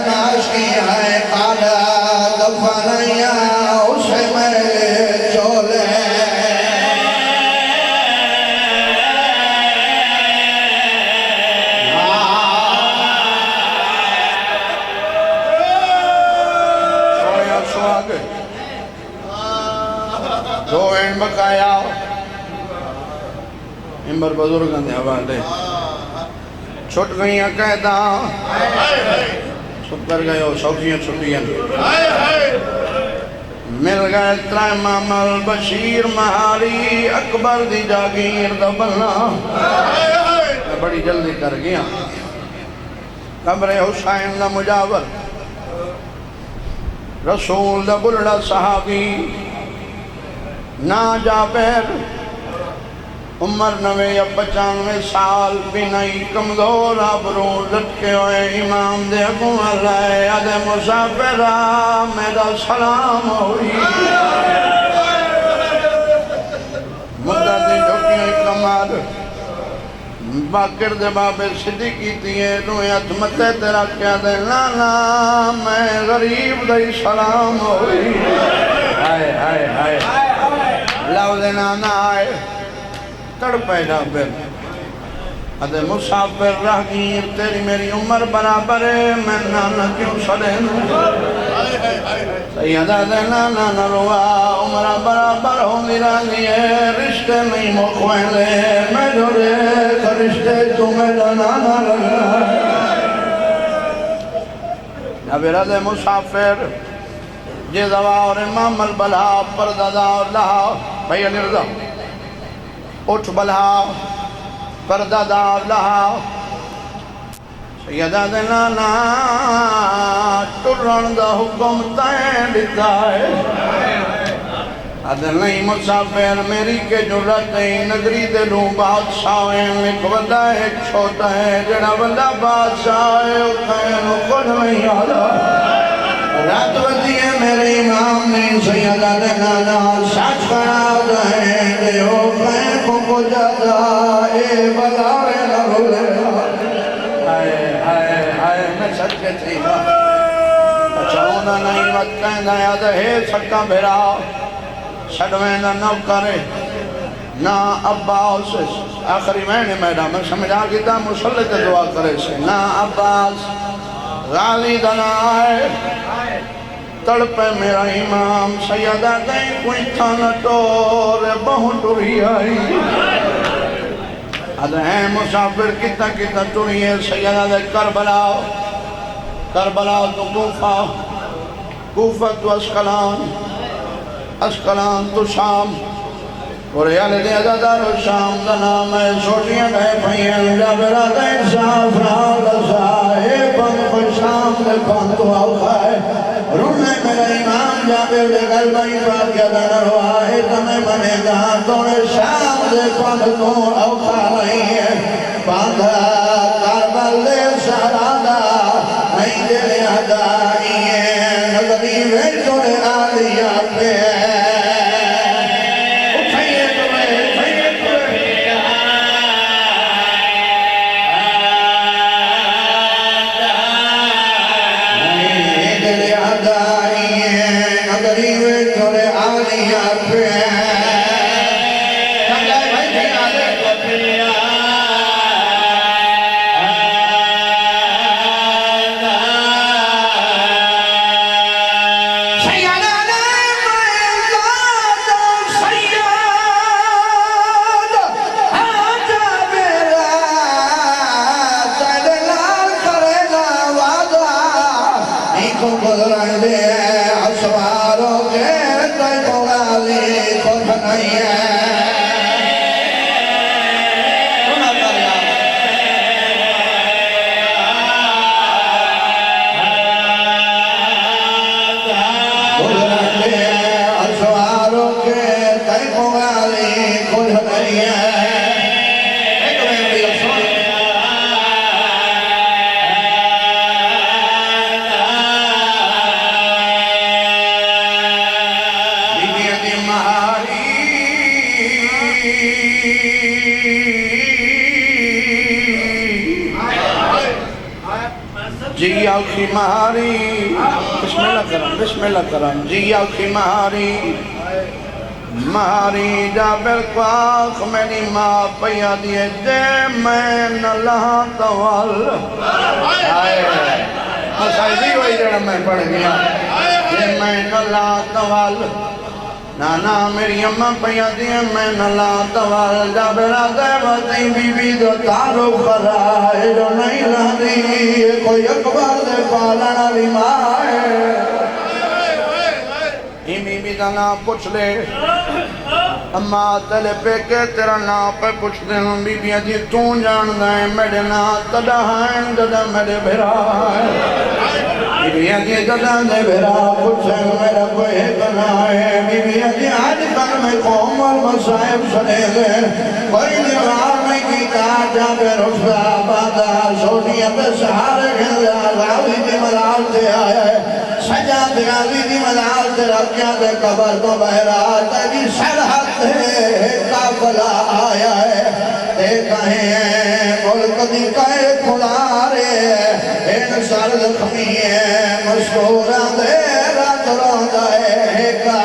ناشی ہے کالا دفنیا اسے میں چولے دو این بقایا امبر بزرگاں دے حوالے چھٹ گئیاں قیدہ چھپ کر گئے ہو شوقیاں چھٹیاں مل گئے ترائے مامل بشیر مہاری اکبر دی جاگیر دا بلنا میں بڑی جلدی کر گیا قبر حسین دا مجاور رسول دا بلڑا صحابی نا جابر عمر 90 یا 95 سال بھی نہیں کمزور آبرو لٹکے ہوئے امام دے اگوں اللہ ادھے مسافرہ میرا سلام ہوئی مدہ دے جھوکی ہوئی کمال باکر دے بابے صدیقی تیئے روئے اتمتے تیرا کیا دے لانا میں غریب دے سلام ہوئی آئے آئے آئے لاؤ دے نانا آئے تڑ پیدا بر ادھے مسافر راہگیر تیری میری عمر برابر ہے میں نانا کیوں سڑے سیدہ دے نانا نروا عمر برابر ہوں میرا لیے رشتے نہیں مخویلے میں جھوڑے رشتے تمہیں نانا لگا ابھی ردے مسافر جیزوا اور امام البلا پردادا اور لہا بھئی نرزا اٹھ بلہا پردہ دار لہا سیدہ دنانا ٹرن دا حکم تائیں دیتا ہے عدل نہیں مسافر میری کے جرت نہیں نگری دلوں بادشاہیں ایک بندہ ایک چھوٹا ہے جڑا بندہ بادشاہ ہے اکھائیں خود نہیں آدھا رات وزیے میرے امام نے سیدہ دنانا سچ کرا دیں دیو خین کو جادا اے بلاوے لگولے آئے آئے آئے میں سچ کے تھی اچھا ہونا نہیں وقت کہنا یاد ہے سکا بھیرا شڑویں نہ نو کرے نہ عباس آخری مہینے میڈم میں سمجھا گیتا مسلط دعا کرے سے نہ عباس غالی دنا آئے تڑپے میرا امام سیدہ دیں کوئی تھانا ٹور بہت ٹوری آئی ادھیں مسافر کتا کتا ٹوری ہے سیدہ دیں کربلاؤ کربلاؤ تو کوفہ کوفہ تو اسکلان اسکلان تو شام اور یال دے ازادار شام دا نام ہے چھوٹیاں گئے پھئیں جابرہ دیں سافران لسائے پنک شام دے پنتو آؤ کھائے رونے میرا امام جابر دے قلبائی پاک یا دنر آئے تمہیں بنے گا توڑے شام دے پنتو آؤ کھا رہی ہے باندھا کاربل دے سہرادہ نہیں دے ادائی ہے نظری میں توڑے آلیا پہ جی آخی مہاری بسم اللہ کرم جی آخی مہاری مہاری جابر کو آخ میری ماں پیا دیئے جے میں نلہا توال آئے مسائلی ہوئی جڑا میں پڑھ گیا جے میں نلہا توال نانا میری اماں پیا دیئے میں نلہا توال جابر آدھے باتیں بی بی دو تارو خرائے جو نہیں لہنی کوئی اکبر دے پالنا لی مائے ہی بی بی دا نام پوچھ لے اماں تلے پہ کے تیرا نام پہ پوچھ دے ہوں بی بی جی تو جان دائیں میرے نام تدہ ہائیں ددہ میرے بھرا بی بی جی ددہ دے بھرا پوچھیں میرا کوئی کنا ہے بی بی جی آج کل میں قوم والمصائب سنے گئے کوئی نیوار میں کی کاجا بے رفضہ آبادہ سوٹیاں پہ سہارے گھنجا غاوی دی ملال سے آیا ہے سجا دیالی دی ملال سے رکھیا دے قبر تو بہرا تجی سرحد ہے قافلہ آیا ہے اے کہیں ملک دی کہے کھلارے ان سر زخمی ہے مشکورہ دے رات روندہ ہے کا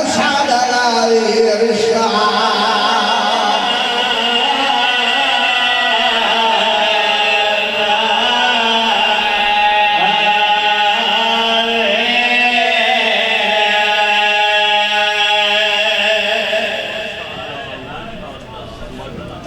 Shadalari Rishna